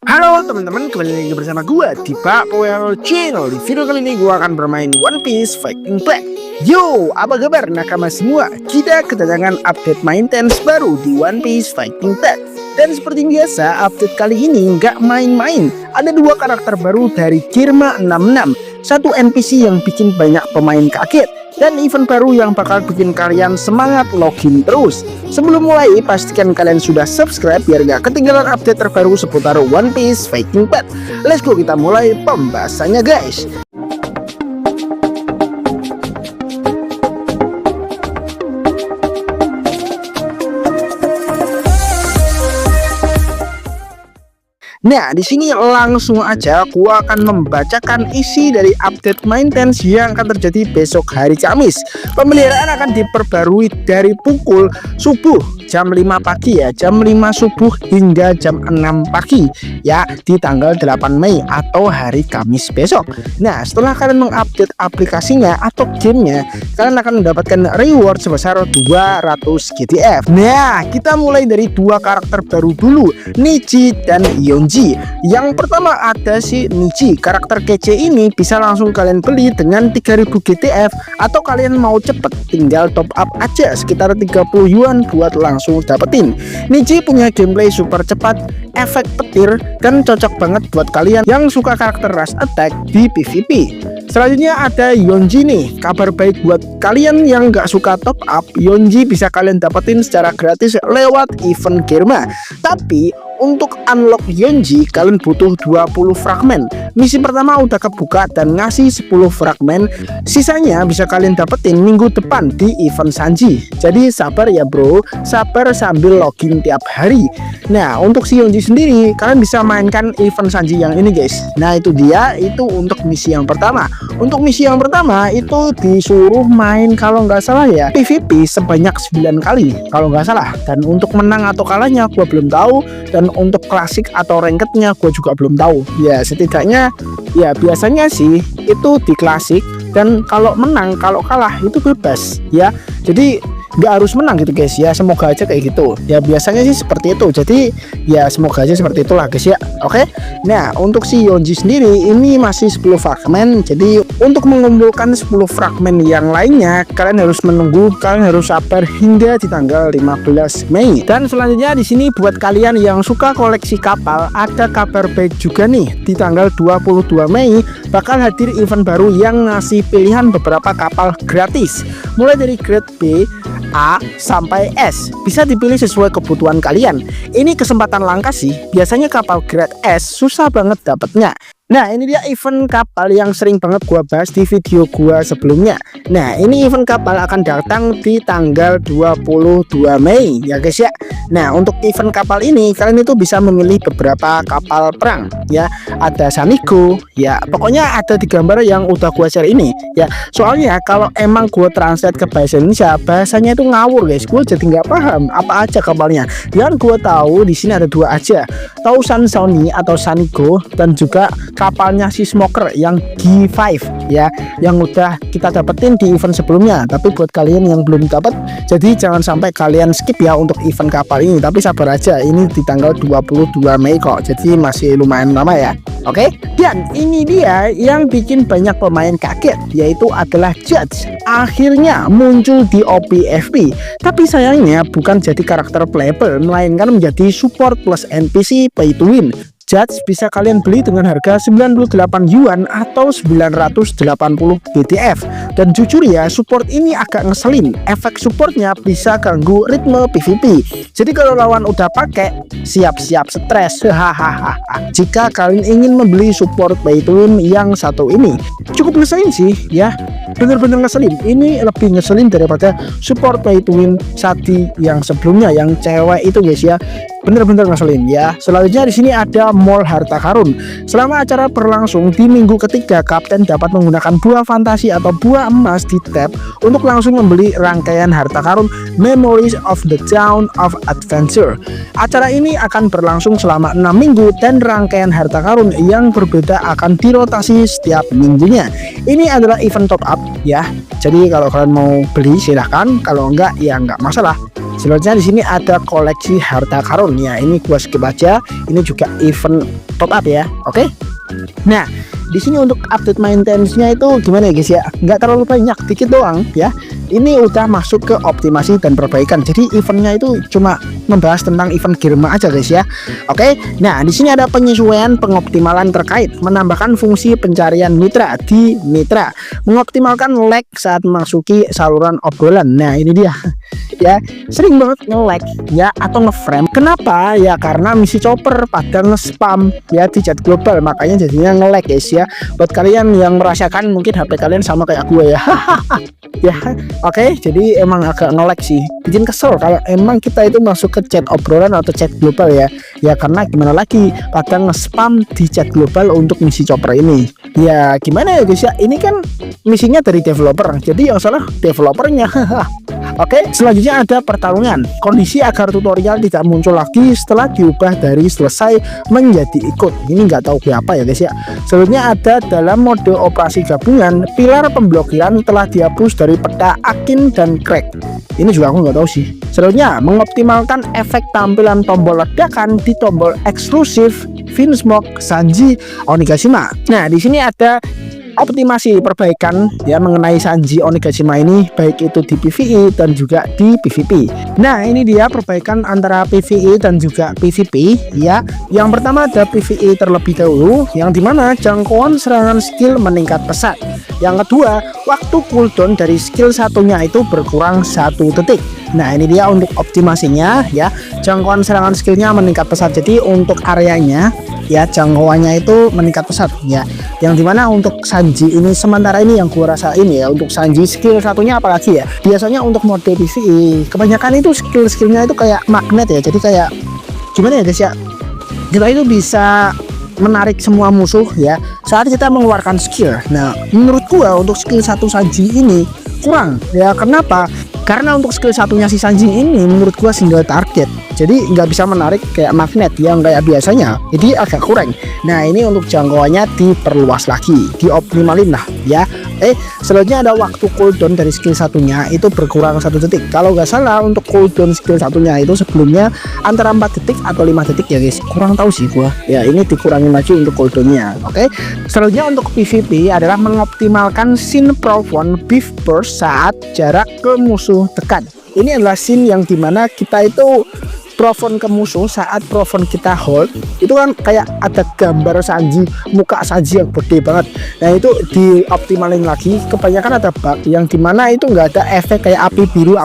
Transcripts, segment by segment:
Halo teman-teman, kembali lagi bersama gua di Pak Powell Channel. Di video kali ini gua akan bermain One Piece Fighting Pack. Yo, apa kabar nakama semua? Kita kedatangan update maintenance baru di One Piece Fighting Pack. Dan seperti biasa, update kali ini nggak main-main. Ada dua karakter baru dari Kirma 66, satu NPC yang bikin banyak pemain kaget, dan event baru yang bakal bikin kalian semangat login terus. Sebelum mulai, pastikan kalian sudah subscribe biar gak ketinggalan update terbaru seputar One Piece Fighting Pack. Let's go, kita mulai pembahasannya guys. Nah, di sini langsung aja gua akan membacakan isi dari update maintenance yang akan terjadi besok hari Kamis. Pemeliharaan akan diperbarui dari pukul subuh jam 5 pagi ya, jam 5 subuh hingga jam 6 pagi ya, di tanggal 8 Mei atau hari Kamis besok. Nah, setelah kalian mengupdate aplikasinya atau gamenya, kalian akan mendapatkan reward sebesar 200 GTF. Nah, kita mulai dari dua karakter baru dulu, Nichi dan Yonji. Yang pertama ada si Nichi. Karakter kece ini bisa langsung kalian beli dengan 3000 GTF, atau kalian mau cepet tinggal top up aja sekitar 30 yuan buat langsung dapetin. Nichi punya gameplay super cepat, efek petir, dan cocok banget buat kalian yang suka karakter rush attack di PvP. Selanjutnya ada Yonji nih. Kabar baik buat kalian yang gak suka top up, Yonji bisa kalian dapetin secara gratis lewat event Kirma. Tapi untuk unlock Yonji kalian butuh 20 fragmen. Misi pertama udah kebuka dan ngasih 10 fragmen. Sisanya bisa kalian dapetin minggu depan di event Sanji. Jadi sabar ya bro, sabar sambil login tiap hari. Nah, untuk si Yonji sendiri kalian bisa mainkan event Sanji yang ini guys. Nah, itu dia, itu untuk misi yang pertama. Untuk misi yang pertama itu disuruh main kalau nggak salah ya PvP sebanyak 9 kali kalau nggak salah. Dan untuk menang atau kalahnya gua belum tahu, dan untuk klasik atau rankednya gue juga belum tahu ya. Setidaknya ya biasanya sih itu di klasik, dan kalau menang kalau kalah itu bebas ya, jadi nggak harus menang gitu guys ya. Semoga aja kayak gitu ya, biasanya sih seperti itu. Jadi ya semoga aja seperti itulah guys ya. Oke, nah untuk si Yonji sendiri ini masih 10 fragmen. Jadi untuk mengumpulkan 10 fragmen yang lainnya kalian harus menunggu, kalian harus sabar hingga di tanggal 15 Mei. Dan selanjutnya di sini buat kalian yang suka koleksi kapal, ada kabar baik juga nih. Di tanggal 22 Mei bakal hadir event baru yang ngasih pilihan beberapa kapal gratis mulai dari grade B, A sampai S. Bisa dipilih sesuai kebutuhan kalian. Ini kesempatan langka sih. Biasanya kapal grade S susah banget dapetnya. Nah, ini dia event kapal yang sering banget gua bahas di video gua sebelumnya. Nah, ini event kapal akan datang di tanggal 22 Mei ya guys ya. Nah, untuk event kapal ini kalian itu bisa memilih beberapa kapal perang ya. Ada Samigo ya. Pokoknya ada di gambar yang udah gua share ini ya. Soalnya kalau emang gua translate ke bahasa Indonesia, bahasanya itu ngawur guys. Gua jadi nggak paham apa aja kapalnya. Dan gua tahu di sini ada dua aja. Tausan Sony atau Sanigo, dan juga kapalnya si Smoker yang G5 ya, yang udah kita dapetin di event sebelumnya. Tapi buat kalian yang belum dapat, jadi jangan sampai kalian skip ya untuk event kapal ini. Tapi sabar aja, ini di tanggal 22 Mei kok, jadi masih lumayan lama ya. Oke, dan ini dia yang bikin banyak pemain kaget, yaitu adalah Judge. Akhirnya muncul di OPFP, tapi sayangnya bukan jadi karakter playable, melainkan menjadi support plus NPC pay to win. Judge bisa kalian beli dengan harga 98 yuan atau 980 GTF. Dan jujur ya, support ini agak ngeselin. Efek supportnya bisa ganggu ritme PvP. Jadi kalau lawan udah pakai, siap-siap stres. Hahaha. Jika kalian ingin membeli support pay to win yang satu ini, cukup ngeselin sih ya. Bener-bener ngeselin. Ini lebih ngeselin daripada support pay to win Sadi yang sebelumnya, yang cewek itu guys ya. Bener-bener ngeselin ya. Selanjutnya di sini ada Mall Harta Karun. Selama acara berlangsung di minggu ketiga, kapten dapat menggunakan buah fantasi atau buah emas di tab untuk langsung membeli rangkaian harta karun Memories of the Town of Adventure. Acara ini akan berlangsung selama 6 minggu dan rangkaian harta karun yang berbeda akan dirotasi setiap minggunya. Ini adalah event top up ya. Jadi kalau kalian mau beli silahkan, kalau enggak ya enggak masalah. Selanjutnya di sini ada koleksi harta karun ya, ini gua skip aja. Ini juga event top up ya. Oke. Nah, di sini untuk update maintenance-nya itu gimana ya guys ya? Nggak terlalu banyak, dikit doang ya. Ini udah masuk ke optimasi dan perbaikan. Jadi eventnya itu cuma membahas tentang event Girma aja guys ya. Oke. Nah, di sini ada penyesuaian pengoptimalan terkait menambahkan fungsi pencarian mitra di mitra, mengoptimalkan lag saat memasuki saluran obrolan. Nah, ini dia. Ya, sering banget nge-lag ya atau nge-frame. Kenapa? Ya karena misi chopper pada nge-spam ya di chat global, makanya jadinya nge-lag guys ya. Buat kalian yang merasakan mungkin HP kalian sama kayak gue ya. Ya, oke, jadi emang agak nge-lag sih, bikin kesel kalau emang kita itu masuk ke chat obrolan atau chat global ya. Ya karena gimana lagi, pada nge-spam di chat global untuk misi chopper ini. Ya gimana ya guys ya, ini kan misinya dari developer, jadi yang salah developernya. Oke, selanjutnya ada pertarungan. Kondisi agar tutorial tidak muncul lagi setelah diubah dari selesai menjadi ikut. Ini nggak tahu apa ya guys ya. Selanjutnya ada dalam mode operasi gabungan, pilar pemblokiran telah dihapus dari peta Akin dan Crack. Ini juga aku nggak tahu sih. Selanjutnya mengoptimalkan efek tampilan tombol ledakan di tombol eksklusif Vinsmoke Sanji Onigashima. Nah, di sini ada optimasi perbaikan ya mengenai Sanji Onigashima ini, baik itu di PvE dan juga di PvP. Nah, ini dia perbaikan antara PvE dan juga PvP ya. Yang pertama ada PvE terlebih dahulu, yang dimana jangkauan serangan skill meningkat pesat. Yang kedua, waktu cooldown dari skill satunya itu berkurang 1 detik. Nah, ini dia untuk optimasinya ya. Jangkauan serangan skillnya meningkat pesat, jadi untuk areanya ya jangkauannya itu meningkat pesat ya. Yang dimana untuk Sanji ini sementara ini yang gua rasain ya, untuk Sanji skill satunya apalagi ya, biasanya untuk mode PvE kebanyakan itu skill-skillnya itu kayak magnet ya. Jadi kayak gimana ya guys ya, kita itu bisa menarik semua musuh ya saat kita mengeluarkan skill. Nah, menurut gua untuk skill satu Sanji ini kurang ya. Kenapa? Karena untuk skill satunya si Sanji ini menurut gua single target, jadi nggak bisa menarik kayak magnet yang kayak biasanya, jadi agak kurang. Nah, ini untuk jangkauannya diperluas lagi, dioptimalin lah ya. Selanjutnya ada waktu cooldown dari skill satunya itu berkurang 1 detik. Kalau nggak salah untuk cooldown skill satunya itu sebelumnya antara 4 detik atau 5 detik ya guys, kurang tahu sih gua ya. Ini dikurangin lagi untuk cooldownnya. Oke. Selanjutnya untuk PvP adalah mengoptimalkan scene Profound Beef Burst saat jarak ke musuh dekat. Ini adalah scene yang dimana kita itu Profound ke musuh saat Profound kita hold, itu kan kayak ada gambar Sanji, muka Sanji yang gede banget. Nah, itu dioptimalin lagi. Kebanyakan ada bug yang dimana itu nggak ada efek kayak api biru.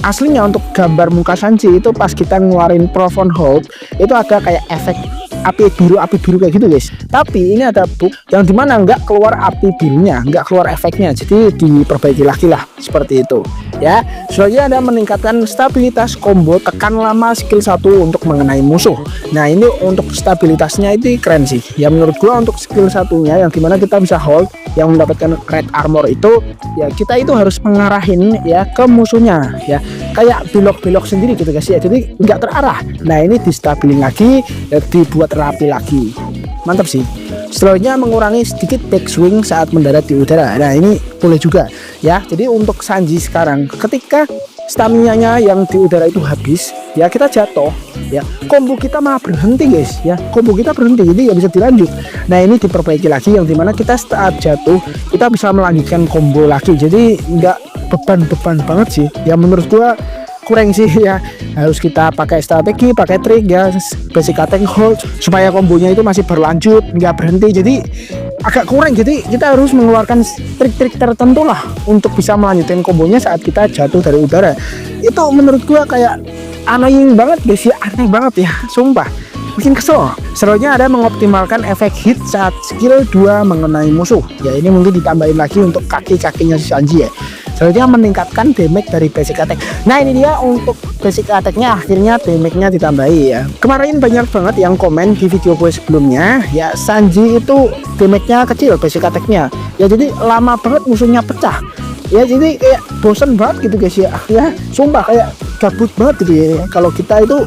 Aslinya untuk gambar muka Sanji itu pas kita ngeluarin Profound hold itu ada kayak efek api biru kayak gitu guys. Tapi ini ada bug yang dimana nggak keluar api birunya, nggak keluar efeknya, jadi diperbaiki lagi lah seperti itu ya. Selanjutnya ada meningkatkan stabilitas combo tekan lama skill 1 untuk mengenai musuh. Nah, ini untuk stabilitasnya itu keren sih ya menurut gua. Untuk skill satunya yang dimana kita bisa hold yang mendapatkan red armor itu ya, kita itu harus mengarahin ya ke musuhnya ya, kayak belok-belok sendiri gitu guys ya, jadi nggak terarah. Nah, ini distabilin lagi ya, dibuat rapi lagi, mantap sih. Selanjutnya mengurangi sedikit backswing saat mendarat di udara. Nah, ini boleh juga ya. Jadi untuk Sanji sekarang ketika stamina-nya yang di udara itu habis ya, kita jatuh ya, combo kita malah berhenti guys ya, combo kita berhenti, jadi nggak bisa dilanjut. Nah, ini diperbaiki lagi yang dimana kita saat jatuh kita bisa melanjutkan combo lagi, jadi nggak beban banget sih ya. Menurut gua kurang sih ya, harus kita pakai strategi, pakai trik ya, basic attack hold supaya kombonya itu masih berlanjut, nggak berhenti. Jadi agak kurang, jadi kita harus mengeluarkan trik-trik tertentu lah untuk bisa melanjutkan kombonya saat kita jatuh dari udara. Itu menurut gua kayak annoying banget guys ya, aneh banget ya, sumpah bikin kesel. Selanjutnya ada mengoptimalkan efek hit saat skill 2 mengenai musuh ya. Ini mungkin ditambahin lagi untuk kaki-kakinya si Sanji ya. Selanjutnya meningkatkan damage dari basic attack. Nah, ini dia untuk basic attacknya, akhirnya damage-nya ditambahi ya. Kemarin banyak banget yang komen di video gue sebelumnya ya, Sanji itu damage-nya kecil basic attack-nya ya, jadi lama banget musuhnya pecah ya, jadi kayak bosen banget gitu guys ya, sumpah kayak gabut banget gitu ya kalau kita itu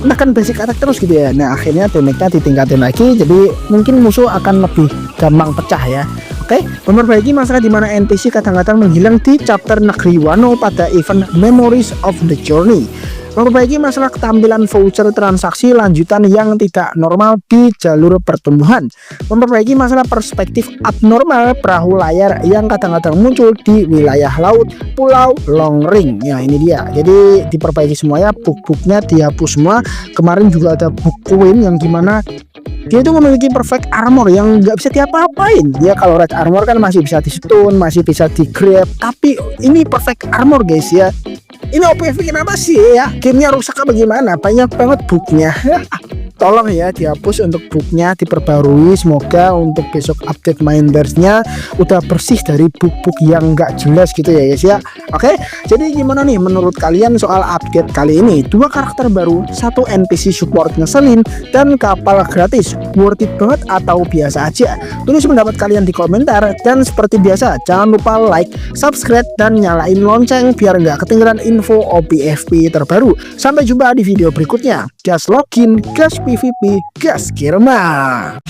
menekan basic attack terus gitu ya. Nah, akhirnya damage-nya ditingkatin lagi, jadi mungkin musuh akan lebih gampang pecah ya. Oke, Memperbaiki masalah di mana NPC kadang-kadang menghilang di chapter Negeri Wano pada event Memories of the Journey. Memperbaiki masalah ketampilan voucher transaksi lanjutan yang tidak normal di jalur pertumbuhan. Memperbaiki masalah perspektif abnormal perahu layar yang kadang-kadang muncul di wilayah laut Pulau Longring. Ya ini dia, jadi diperbaiki semuanya, bug-bugnya dihapus semua. Kemarin juga ada bug koin yang gimana dia itu memiliki perfect armor yang nggak bisa diapa-apain. Ya kalau red armor kan masih bisa di stun, masih bisa di grab, tapi ini perfect armor guys ya. Ini OPV kenapa sih ya? Gamenya rusak apa gimana? Banyak banget bugnya. Tolong ya dihapus untuk bugnya, diperbarui. Semoga untuk besok update Mindersnya udah bersih dari bug-bug yang nggak jelas gitu ya guys ya. Oke, jadi gimana nih menurut kalian soal update kali ini? 2 karakter baru, 1 NPC support ngeselin, dan kapal gratis. Worth it banget atau biasa aja? Tulis pendapat kalian di komentar. Dan seperti biasa, jangan lupa like, subscribe, dan nyalain lonceng biar nggak ketinggalan info OPFP terbaru. Sampai jumpa di video berikutnya. Gas login, gas PVP, gas Kirma.